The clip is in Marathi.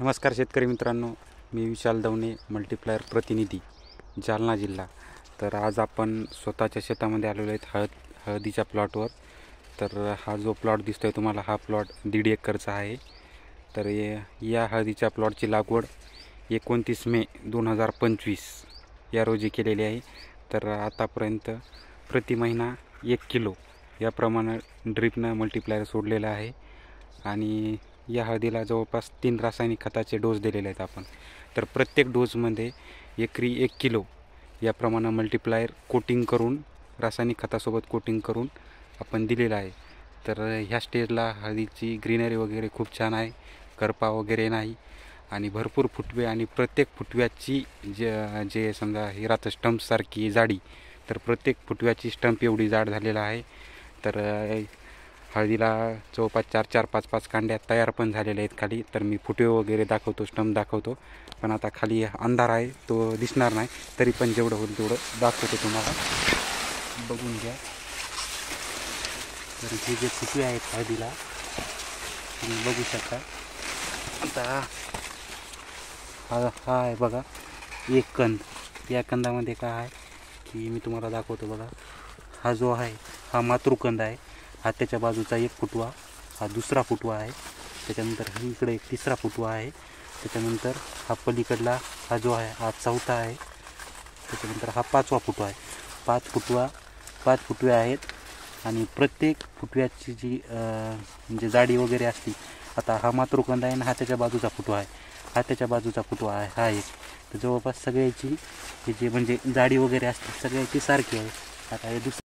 नमस्कार शेतकरी मित्रांनो, मी विशाल दवणे, मल्टीप्लायर प्रतिनिधी, जालना जिल्हा. तर आज आपण स्वतःच्या शेतामध्ये आलेलो आहेत हळदीच्या प्लॉटवर. तर हा जो प्लॉट दिसतो आहे तुम्हाला, हा प्लॉट 1.5 एकरचा आहे. तर या हळदीच्या प्लॉटची लागवड 29 मे 2025 या रोजी केलेली आहे. तर आतापर्यंत प्रति महिना 1 किलो याप्रमाणे ड्रिपनं मल्टीप्लायर सोडलेलं आहे. आणि या हळदीला जवळपास 3 रासायनिक खताचे डोस दिलेले आहेत आपण. तर प्रत्येक डोसमध्ये एकरी 1 किलो याप्रमाणे मल्टीप्लायर कोटिंग करून, रासायनिक खतासोबत कोटिंग करून आपण दिलेलं आहे. तर ह्या स्टेजला हळदीची ग्रीनरी वगैरे खूप छान आहे, करपा वगैरे नाही आणि भरपूर फुटवे आणि प्रत्येक फुटव्याची जे समजा हे राहतं स्टंपसारखी जाडी, तर प्रत्येक फुटव्याची स्टंप एवढी जाड झालेला आहे. तर हळदीला जवळपास 4-4, 5-5 कांड्या तयार पण झालेल्या आहेत खाली. तर मी फुटवे वगैरे दाखवतो, स्टंप दाखवतो, पण आता खाली अंधार आहे, तो दिसणार नाही. तरी पण जेवढं होईल तेवढं दाखवतो तुम्हाला, बघून घ्या. तर हे जे फुटवे आहेत हळदीला तुम्ही बघू शकता. आता हा आहे बघा एक कंद. या कंदामध्ये काय आहे की मी तुम्हाला दाखवतो बघा. हा जो आहे हा मातृकंद आहे. हा त्याच्या बाजूचा एक फुटवा, हा दुसरा फुटवा आहे. त्याच्यानंतर इकडे एक तिसरा फुटवा आहे. त्याच्यानंतर हा पलीकडला हा जो आहे हा चौथा आहे. त्याच्यानंतर हा 5वा फुटवा आहे. 5 फुटवे आहेत आणि प्रत्येक फुटव्याची जी म्हणजे जाडी वगैरे असते. आता हा मातृकंद आहे आणि हा त्याच्या बाजूचा फुटवा आहे, हा त्याच्या बाजूचा फुटवा आहे, हा एक. तर जवळपास सगळ्याची हे जे म्हणजे जाडी वगैरे असते सगळ्याची सारखी आहे. आता हे दुसरं